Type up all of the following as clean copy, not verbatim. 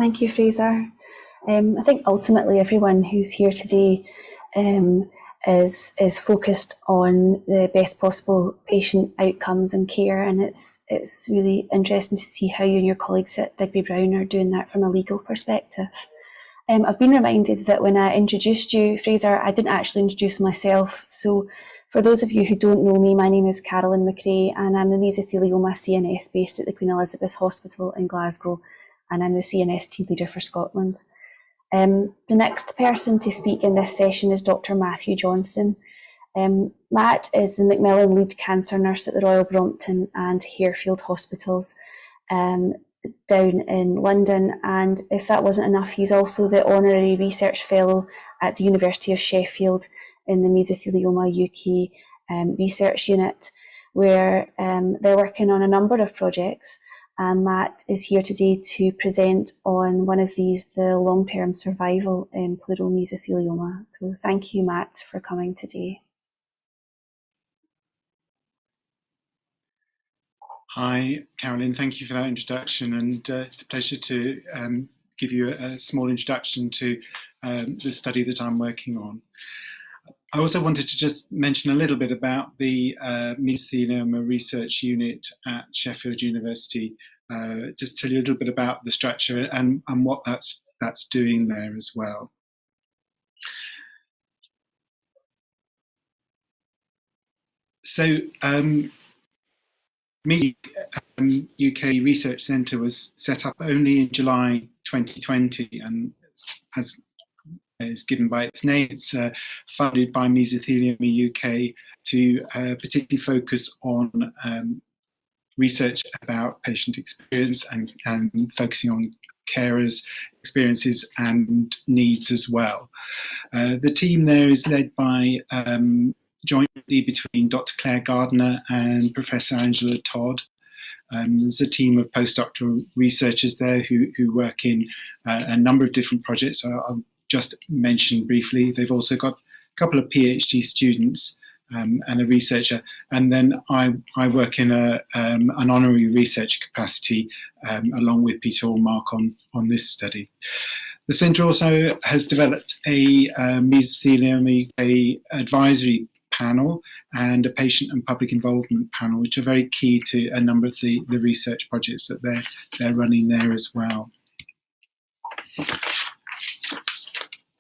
Thank you, Fraser. I think ultimately everyone who's here today is focused on the best possible patient outcomes and care, and it's really interesting to see how you and your colleagues at Digby Brown are doing that from a legal perspective. I've been reminded that when I introduced you, Fraser, I didn't actually introduce myself. So for those of you who don't know me, my name is Carolyn McRae and I'm the Mesothelioma CNS based at the Queen Elizabeth Hospital in Glasgow, and I'm the CNS team leader for Scotland. The next person to speak in this session is Dr. Matthew Johnston. Matt is the Macmillan lead cancer nurse at the Royal Brompton and Harefield Hospitals down in London, and if that wasn't enough, he's also the Honorary Research Fellow at the University of Sheffield in the Mesothelioma UK Research Unit, where they're working on a number of projects, and Matt is here today to present on one of these, the long-term survival in pleural mesothelioma. So thank you, Matt, for coming today. Hi, Carolyn. Thank you for that introduction, and it's a pleasure to give you a small introduction to the study that I'm working on. I also wanted to just mention a little bit about the Mesothelioma Research Unit at Sheffield University, just tell you a little bit about the structure and what that's doing there as well. So, UK Research Centre was set up only in July 2020 and as is given by its name. It's funded by Mesothelioma UK to particularly focus on research about patient experience and focusing on carers' experiences and needs as well. The team there is led by jointly between Dr. Claire Gardner and Professor Angela Todd. There's a team of postdoctoral researchers there who work in a number of different projects. I'll just mention briefly. They've also got a couple of PhD students and a researcher, and then I work in an honorary research capacity along with Peter Allmark on this study. The centre also has developed a Mesothelioma UK advisory panel and a patient and public involvement panel, which are very key to a number of the research projects that they're running there as well.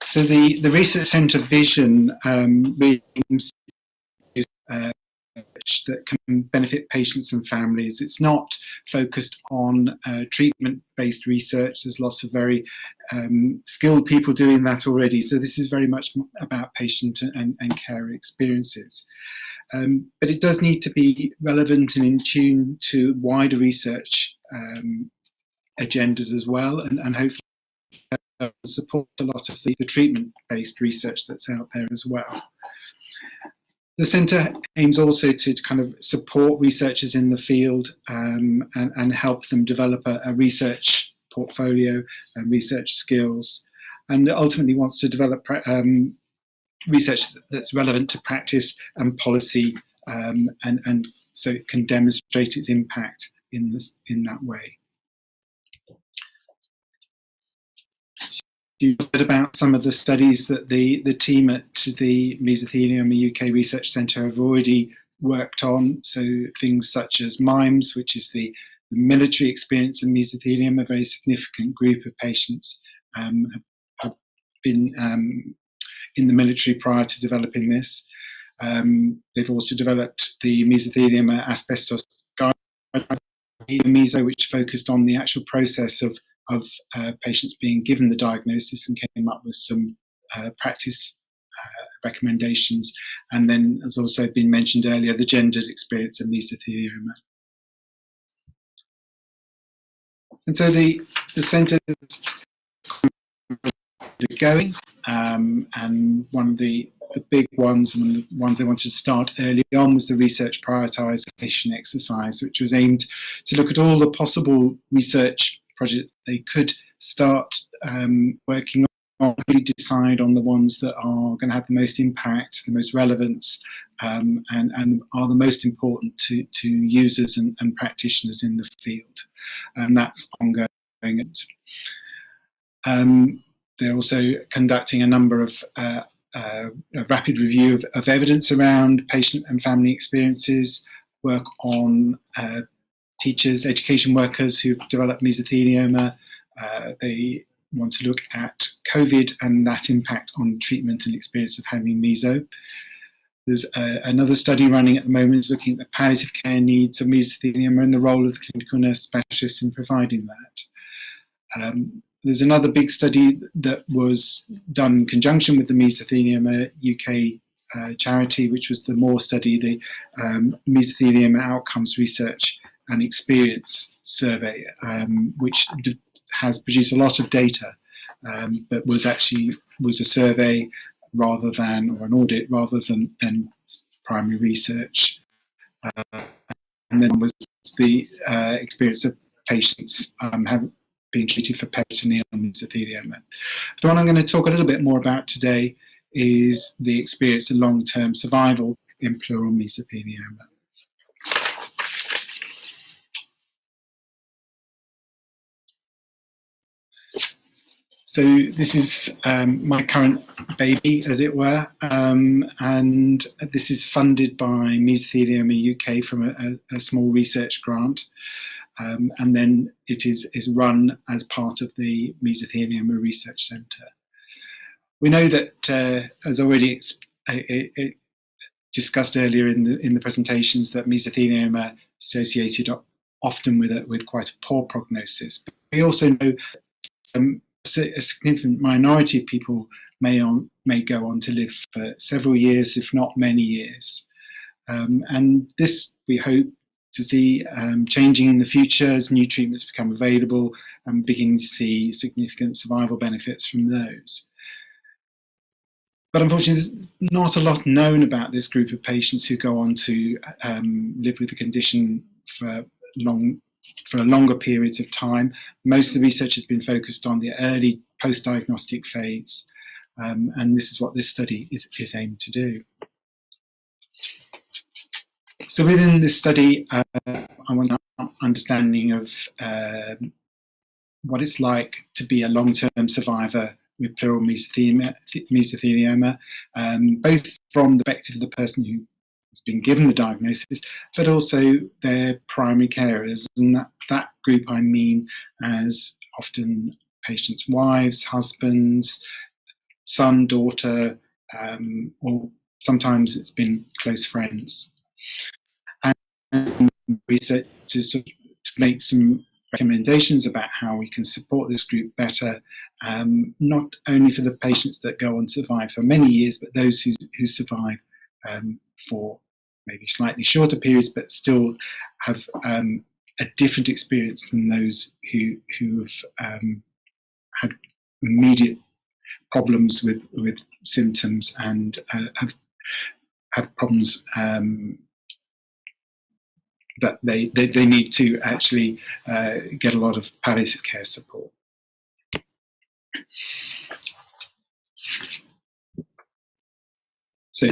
So the research centre vision really aims that can benefit patients and families. It's not focused on treatment-based research. There's lots of very skilled people doing that already. So this is very much about patient and carer experiences. But it does need to be relevant and in tune to wider research agendas as well, and hopefully support a lot of the treatment-based research that's out there as well. The centre aims also to kind of support researchers in the field and help them develop a research portfolio and research skills, and ultimately wants to develop research that's relevant to practice and policy, and so it can demonstrate its impact in that way. You heard about some of the studies that the team at the Mesothelioma UK Research Centre have already worked on. So things such as MIMES, which is the military experience in mesothelioma, a very significant group of patients have been in the military prior to developing this. They've also developed the Mesothelioma Asbestos Guide, which focused on the actual process of patients being given the diagnosis and came up with some practice recommendations. And then, as also been mentioned earlier, the gendered experience of mesothelioma. And so the centre is going, and one of the big ones, and the ones I wanted to start early on, was the research prioritisation exercise, which was aimed to look at all the possible research projects they could start working on, really decide on the ones that are going to have the most impact, the most relevance, and are the most important to users and practitioners in the field. And that's ongoing. They're also conducting a number of a rapid review of evidence around patient and family experiences, work on teachers, education workers who've developed mesothelioma. They want to look at COVID and that impact on treatment and experience of having meso. There's another study running at the moment looking at the palliative care needs of mesothelioma and the role of the clinical nurse specialists in providing that. There's another big study that was done in conjunction with the Mesothelioma UK charity, which was the MORE study, the Mesothelioma Outcomes Research and Experience Survey, which has produced a lot of data, but was a survey rather than, or an audit rather than primary research. And then was the experience of patients being treated for peritoneal mesothelioma. The one I'm going to talk a little bit more about today is the experience of long-term survival in pleural mesothelioma. So this is my current baby, as it were, and this is funded by Mesothelioma UK from a small research grant. And then it is run as part of the Mesothelioma Research Centre. We know that, as already discussed earlier in the presentations, that mesothelioma associated often with quite a poor prognosis. But we also know a significant minority of people may go on to live for several years, if not many years. And this, we hope to see changing in the future as new treatments become available and beginning to see significant survival benefits from those. But unfortunately, there's not a lot known about this group of patients who go on to live with the condition for longer periods of time. Most of the research has been focused on the early post-diagnostic phase, and this is what this study is aimed to do. So within this study, I want an understanding of what it's like to be a long-term survivor with pleural mesothelioma, both from the perspective of the person who has been given the diagnosis, but also their primary carers. And that group I mean as often patients' wives, husbands, son, daughter, or sometimes it's been close friends. And research to make some recommendations about how we can support this group better, not only for the patients that go on to survive for many years, but those who survive for maybe slightly shorter periods, but still have a different experience than those who have had immediate problems with symptoms and have problems that they need to actually get a lot of palliative care support. So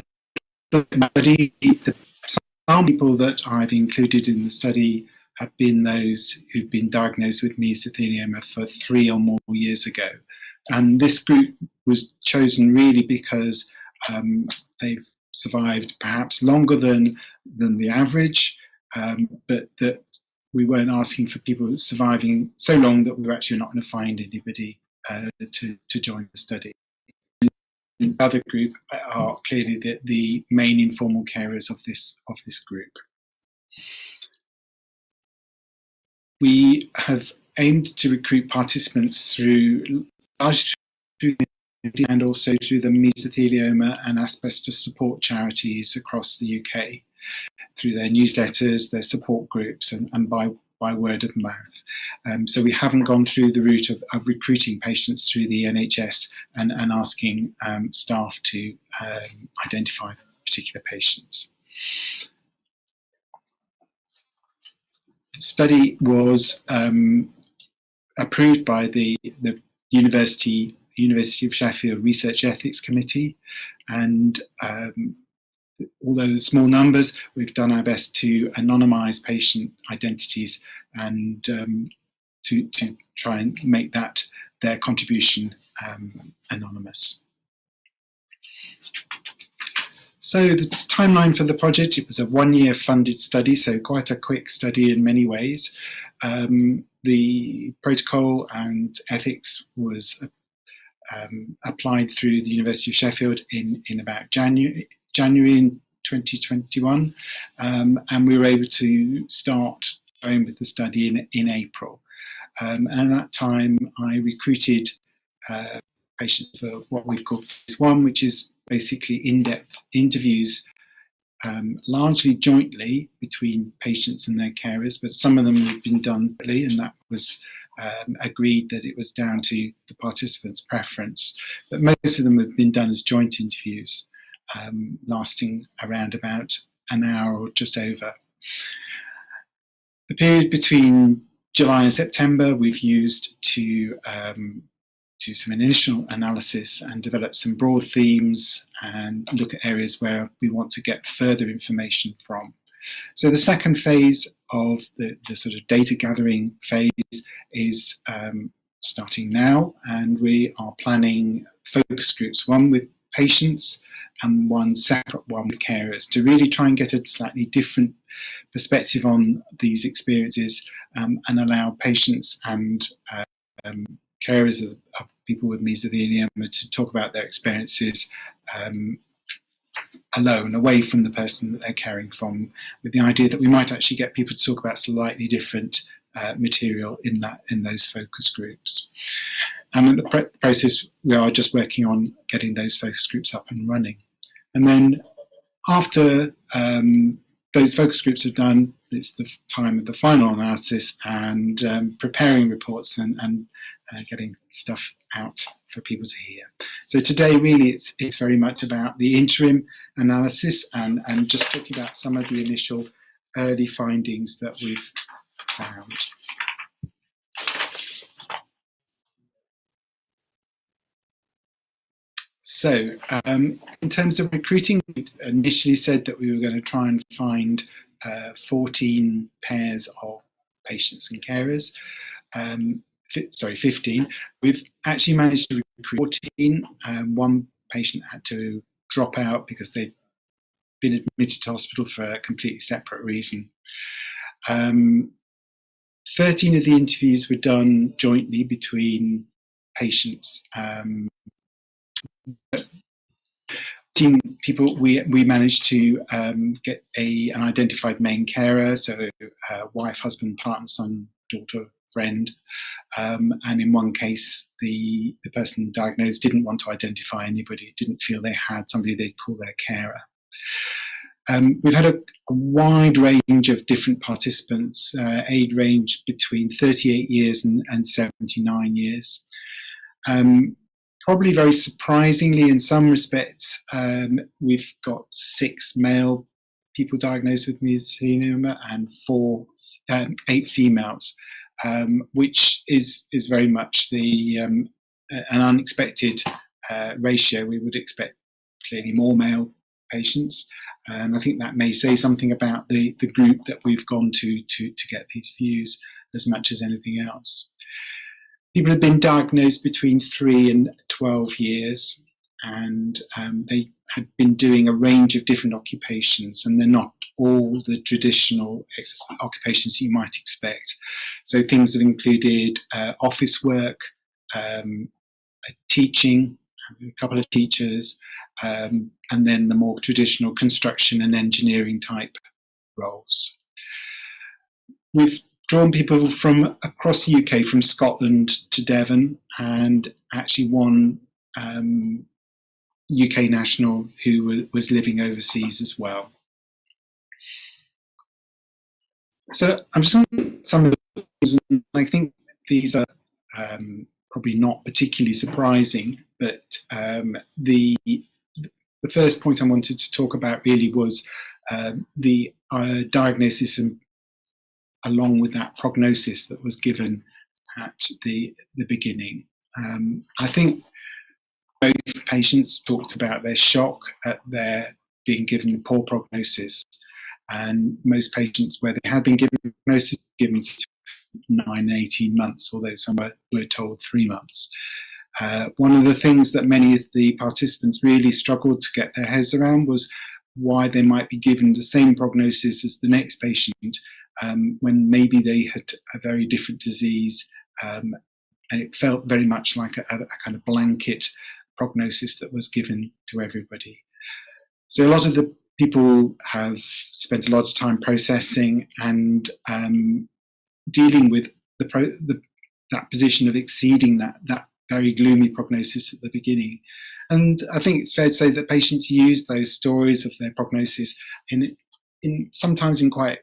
some people that I've included in the study have been those who've been diagnosed with mesothelioma for 3 or more years ago. And this group was chosen really because they've survived perhaps longer than the average, but that we weren't asking for people surviving so long that we were actually not going to find anybody to join the study. And the other group are clearly the main informal carers of this group. We have aimed to recruit participants largely through and also through the mesothelioma and asbestos support charities across the UK, through their newsletters, their support groups, and by word of mouth. So we haven't gone through the route of recruiting patients through the NHS and asking staff to identify particular patients. The study was approved by the University of Sheffield Research Ethics Committee, and although small numbers, we've done our best to anonymise patient identities and to try and make that their contribution anonymous. So the timeline for the project, it was a 1-year funded study, so quite a quick study in many ways. The protocol and ethics was applied through the University of Sheffield in about January in 2021, and we were able to start going with the study in April. And at that time, I recruited patients for what we've called phase 1, which is basically in-depth interviews, largely jointly between patients and their carers, but some of them have been done jointly, and that was agreed that it was down to the participants' preference. But most of them have been done as joint interviews, lasting around about an hour or just over. The period between July and September we've used to do some initial analysis and develop some broad themes and look at areas where we want to get further information from. So the second phase of the sort of data gathering phase is starting now, and we are planning focus groups, one with patients and one separate one with carers, to really try and get a slightly different perspective on these experiences, and allow patients and carers of people with mesothelioma to talk about their experiences alone, away from the person that they're caring from, with the idea that we might actually get people to talk about slightly different material in those focus groups. And in the process, we are just working on getting those focus groups up and running. And then after those focus groups are done, it's the time of the final analysis and preparing reports and getting stuff out for people to hear. So today, really, it's very much about the interim analysis and just talking about some of the initial early findings that we've found. So in terms of recruiting, we initially said that we were going to try and find 14 pairs of patients and carers. 15. We've actually managed to recruit 14. One patient had to drop out because they'd been admitted to hospital for a completely separate reason. 13 of the interviews were done jointly between patients. People, we managed to get an identified main carer, so wife, husband, partner, son, daughter, friend. And in one case, the person diagnosed didn't want to identify anybody, didn't feel they had somebody they'd call their carer. We've had a wide range of different participants, age range between 38 years and 79 years. Probably very surprisingly, in some respects, we've got 6 male people diagnosed with mesothelioma and 8 females, which is very much an unexpected ratio. We would expect clearly more male patients, and I think that may say something about the group that we've gone to get these views as much as anything else. People have been diagnosed between 3 and 12 years, and they had been doing a range of different occupations, and they're not all the traditional occupations you might expect. So things have included office work, teaching, a couple of teachers, and then the more traditional construction and engineering type roles. We've drawn people from across the UK, from Scotland to Devon, and actually one UK national who was living overseas as well. So I'm just looking at some of the things, and I think these are probably not particularly surprising, but the first point I wanted to talk about really was the diagnosis and along with that prognosis that was given at the beginning. I think most patients talked about their shock at their being given a poor prognosis, and most patients where they had been given prognosis, given 9 and 18 months, although some were told 3 months. One of the things that many of the participants really struggled to get their heads around was why they might be given the same prognosis as the next patient when maybe they had a very different disease, and it felt very much like a kind of blanket prognosis that was given to everybody. So a lot of the people have spent a lot of time processing and dealing with that position of exceeding that very gloomy prognosis at the beginning. And I think it's fair to say that patients use those stories of their prognosis in sometimes in quite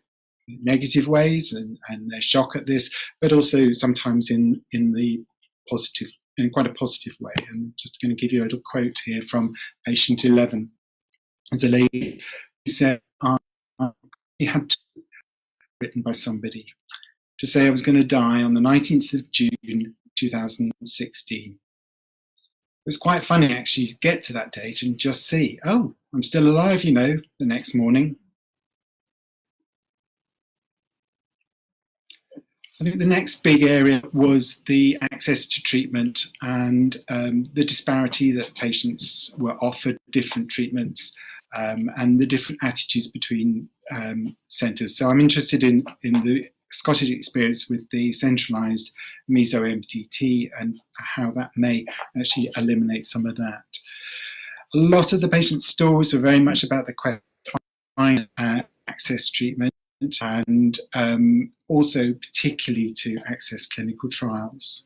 negative ways, and they're shocked at this, but also sometimes in the positive, in quite a positive way. And just going to give you a little quote here from patient 11. There's a lady who said, I had written by somebody to say I was going to die on the 19th of June 2016. It was quite funny actually to get to that date and just see, oh, I'm still alive, you know, the next morning. I think the next big area was the access to treatment and the disparity that patients were offered different treatments and the different attitudes between centres. So I'm interested in the Scottish experience with the centralised meso-MTT and how that may actually eliminate some of that. A lot of the patients' stories were very much about the question of access treatment and also particularly to access clinical trials.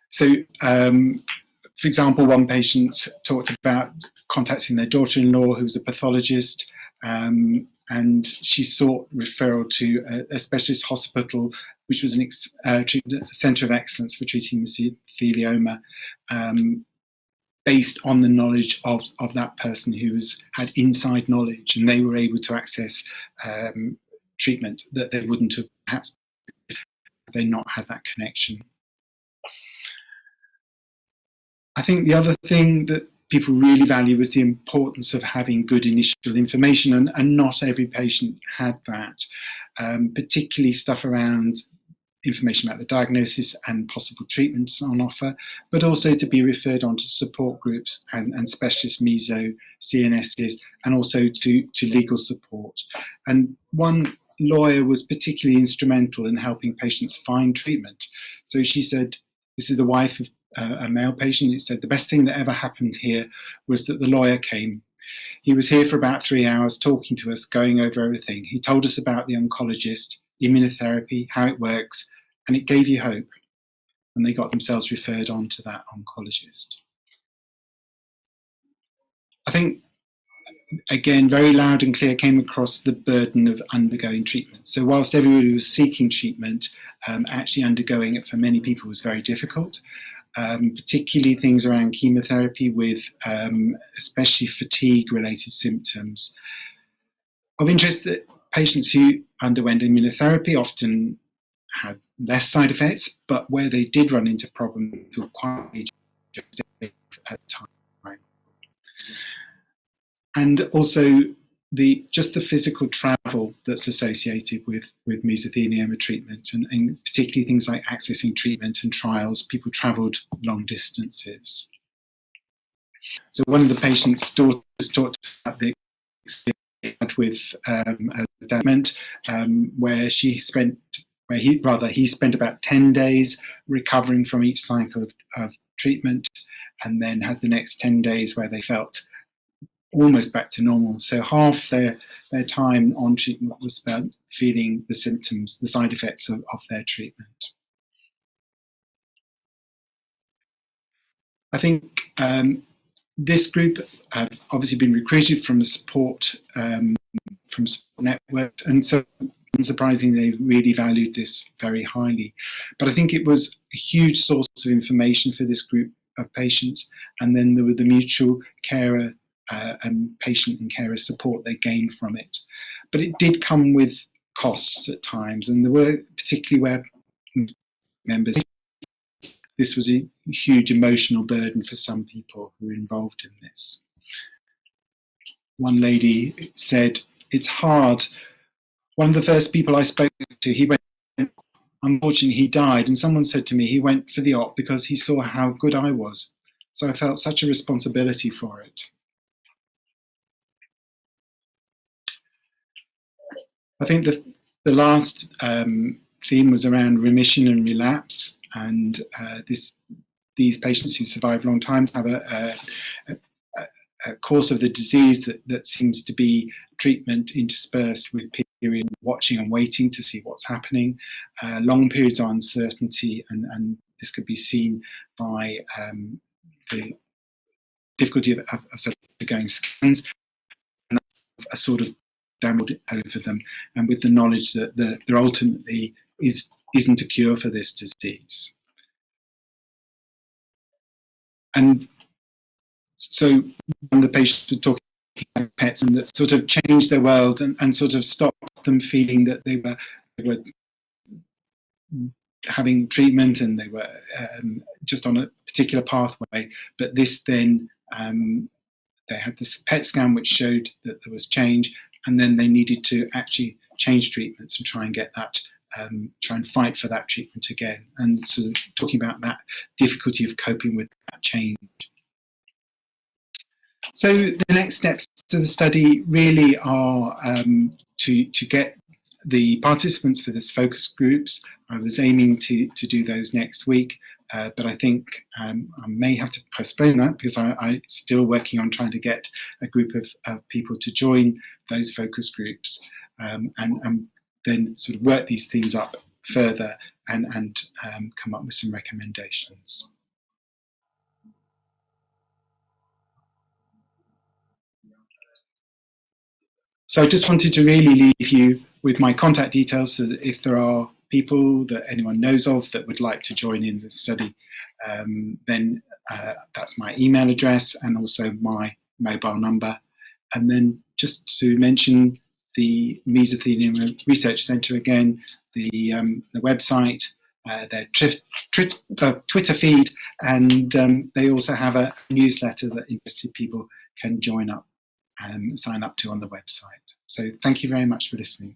So, for example, one patient talked about contacting their daughter-in-law who was a pathologist, and she sought referral to a specialist hospital, which was a centre of excellence for treating mesothelioma, based on the knowledge of that person who had inside knowledge, and they were able to access treatment that they wouldn't have perhaps if they not had that connection. I think the other thing that people really value was the importance of having good initial information, and not every patient had that, particularly stuff around information about the diagnosis and possible treatments on offer, but also to be referred on to support groups and specialist meso CNSs, and also to legal support. And one lawyer was particularly instrumental in helping patients find treatment. So she said, this is the wife of a male patient, who said the best thing that ever happened here was that the lawyer came. He was here for about 3 hours talking to us, going over everything. He told us about the oncologist, immunotherapy, how it works, and it gave you hope. And they got themselves referred on to that oncologist. I think, again, very loud and clear came across the burden of undergoing treatment. So whilst everybody was seeking treatment, actually undergoing it for many people was very difficult. Particularly things around chemotherapy with especially fatigue-related symptoms. Of interest, that patients who underwent immunotherapy often had less side effects, but where they did run into problems were quite at the time. Right? And also just the physical travel that's associated with mesothelioma treatment, and particularly things like accessing treatment and trials. People travelled long distances. So one of the patient's daughters talked about the experience with a development where he spent about 10 days recovering from each cycle of treatment, and then had the next 10 days where they felt almost back to normal. So half their time on treatment was spent feeling the symptoms, the side effects of their treatment. I think this group have obviously been recruited from the support networks, and so unsurprisingly, they really valued this very highly. But I think it was a huge source of information for this group of patients, and then there were the mutual carer and patient and carer support they gained from it. But it did come with costs at times, and there were particularly where members, this was a huge emotional burden for some people who were involved in this. One lady said, it's hard. one of the first people I spoke to, he went, unfortunately he died, and someone said to me he went for the op because he saw how good I was. So I felt such a responsibility for it. I think the last theme was around remission and relapse, and these patients who survive long times have a course of the disease that seems to be treatment interspersed with period watching and waiting to see what's happening, long periods of uncertainty, and this could be seen by the difficulty of sort of undergoing scans, and a sort of downward over them, and with the knowledge that there ultimately isn't a cure for this disease. And so when the patients were talking about pets, and that sort of changed their world and sort of stopped them feeling that they were having treatment and they were just on a particular pathway, but this then they had this PET scan which showed that there was change, and then they needed to actually change treatments and try and get that, try and fight for that treatment again. And so talking about that difficulty of coping with that change. So the next steps to the study really are to get the participants for this focus groups. I was aiming to do those next week, but I think I may have to postpone that because I'm still working on trying to get a group of people to join those focus groups, and then sort of work these themes up further and come up with some recommendations. So I just wanted to really leave you with my contact details so that if there are people that anyone knows of that would like to join in the study, then that's my email address and also my mobile number. And then just to mention the Mesothelioma Research Centre again, the website, their Twitter feed, and they also have a newsletter that interested people can join up and sign up to on the website. So thank you very much for listening.